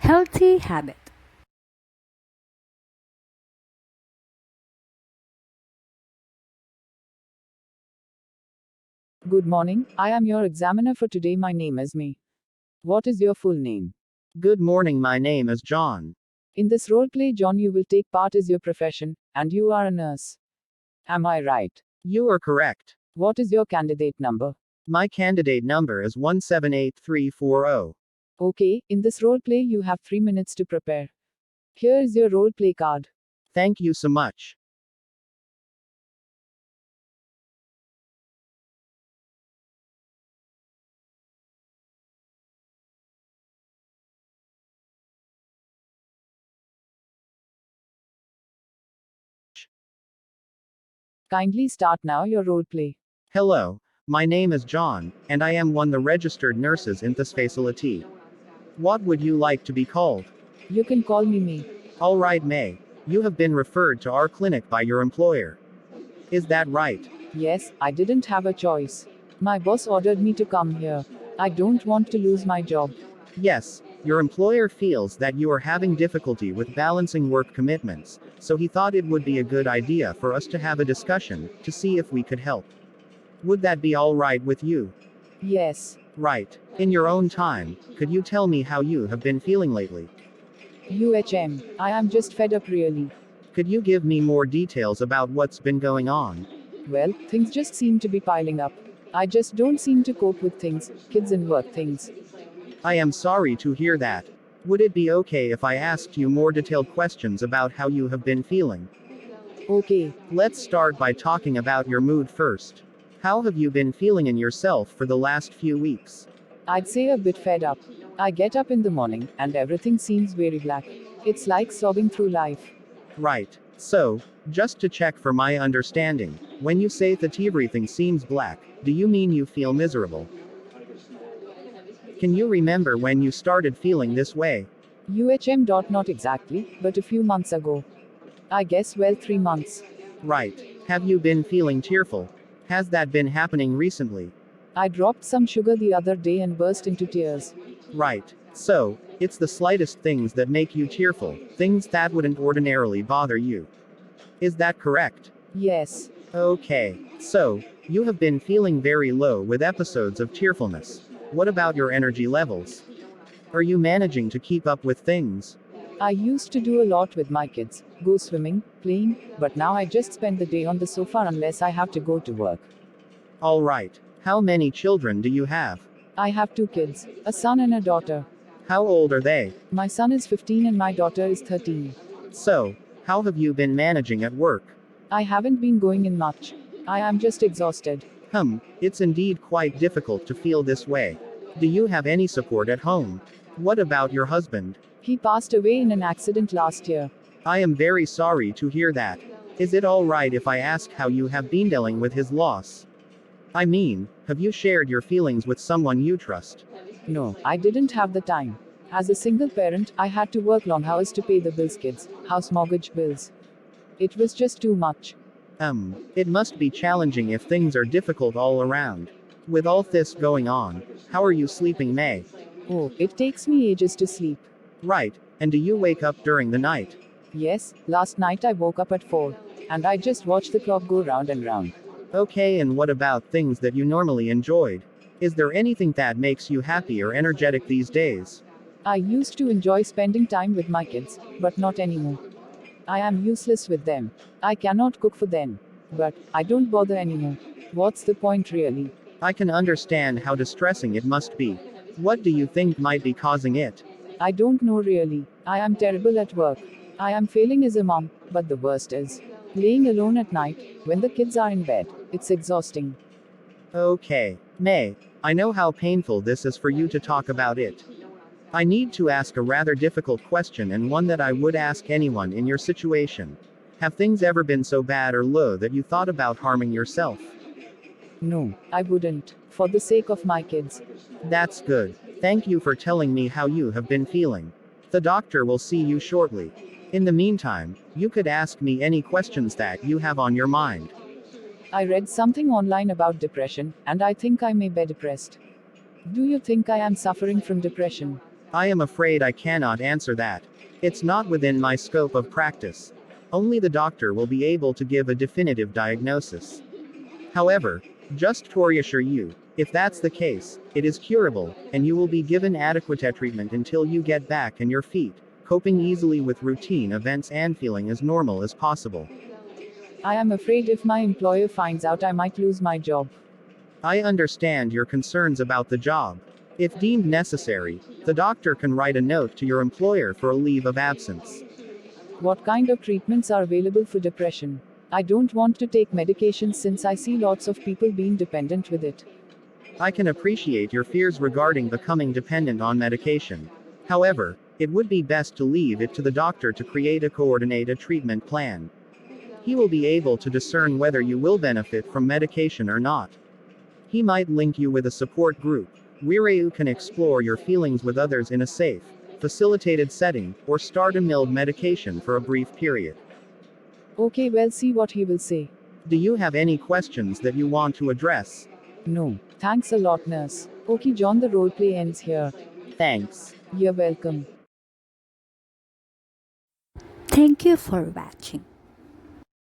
Healthy habit. Good morning. I am your examiner for today. My name is May. What is your full name? Good morning, my name is John. In this role play, John, you will take part as your profession, and you are a nurse. Am I right? You are correct. What is your candidate number? My candidate number is 178340. Okay, in this role play, you have 3 minutes to prepare. Here is your role play card. Thank you so much. Kindly start now your role play. Hello, my name is John, and I am one of the registered nurses in this facility. What would you like to be called? You can call me May. Alright, May. You have been referred to our clinic by your employer. Is that right? Yes, I didn't have a choice. My boss ordered me to come here. I don't want to lose my job. Yes, your employer feels that you are having difficulty with balancing work commitments, so he thought it would be a good idea for us to have a discussion to see if we could help. Would that be alright with you? Yes. Right. In your own time, could you tell me how you have been feeling lately? I am just fed up really. Could you give me more details about what's been going on? Well, things just seem to be piling up. I just don't seem to cope with things, kids and work things. I am sorry to hear that. Would it be okay if I asked you more detailed questions about how you have been feeling? Okay, Let's start by talking about your mood first. How have you been feeling in yourself for the last few weeks? I'd say a bit fed up. I get up in the morning, and everything seems very black. It's like slogging through life. Right. So, just to check for my understanding, when you say that everything seems black, do you mean you feel miserable? Can you remember when you started feeling this way? Not exactly, but a few months ago. I guess, well, 3 months. Right. Have you been feeling tearful? Has that been happening recently? I dropped some sugar the other day and burst into tears. Right. So, it's the slightest things that make you tearful, things that wouldn't ordinarily bother you. Is that correct? Yes. Okay. So, you have been feeling very low with episodes of tearfulness. What about your energy levels? Are you managing to keep up with things? I used to do a lot with my kids, go swimming, playing, but now I just spend the day on the sofa unless I have to go to work. Alright. How many children do you have? I have 2 kids, a son and a daughter. How old are they? My son is 15 and my daughter is 13. So, how have you been managing at work? I haven't been going in much. I am just exhausted. It's indeed quite difficult to feel this way. Do you have any support at home? What about your husband? He passed away in an accident last year. I am very sorry to hear that. Is it alright if I ask how you have been dealing with his loss? I mean, have you shared your feelings with someone you trust? No, I didn't have the time. As a single parent, I had to work long hours to pay the bills, kids, house mortgage bills. It was just too much. It must be challenging if things are difficult all around. With all this going on, how are you sleeping, May? Oh, it takes me ages to sleep. Right, and do you wake up during the night? Yes, last night I woke up at 4. And I just watched the clock go round and round. Okay, and what about things that you normally enjoyed? Is there anything that makes you happy or energetic these days? I used to enjoy spending time with my kids, but not anymore. I am useless with them. I cannot cook for them. But I don't bother anymore. What's the point really? I can understand how distressing it must be. What do you think might be causing it? I don't know really. I am terrible at work. I am failing as a mom, but the worst is laying alone at night, when the kids are in bed. It's exhausting. Okay, May, I know how painful this is for you to talk about it. I need to ask a rather difficult question and one that I would ask anyone in your situation. Have things ever been so bad or low that you thought about harming yourself? No, I wouldn't. For the sake of my kids. That's good. Thank you for telling me how you have been feeling. The doctor will see you shortly. In the meantime, you could ask me any questions that you have on your mind. I read something online about depression, and I think I may be depressed. Do you think I am suffering from depression? I am afraid I cannot answer that. It's not within my scope of practice. Only the doctor will be able to give a definitive diagnosis. However, just to reassure you, if that's the case, it is curable, and you will be given adequate treatment until you get back on your feet, coping easily with routine events and feeling as normal as possible. I am afraid if my employer finds out, I might lose my job. I understand your concerns about the job. If deemed necessary, the doctor can write a note to your employer for a leave of absence. What kind of treatments are available for depression? I don't want to take medication since I see lots of people being dependent with it. I can appreciate your fears regarding becoming dependent on medication. However, it would be best to leave it to the doctor to create a coordinated treatment plan. He will be able to discern whether you will benefit from medication or not. He might link you with a support group, where you can explore your feelings with others in a safe, facilitated setting, or start a mild medication for a brief period. Okay, well, see what he will say. Do you have any questions that you want to address? No. Thanks a lot, nurse. Okay, John, the roleplay ends here. Thanks. You're welcome. Thank you for watching.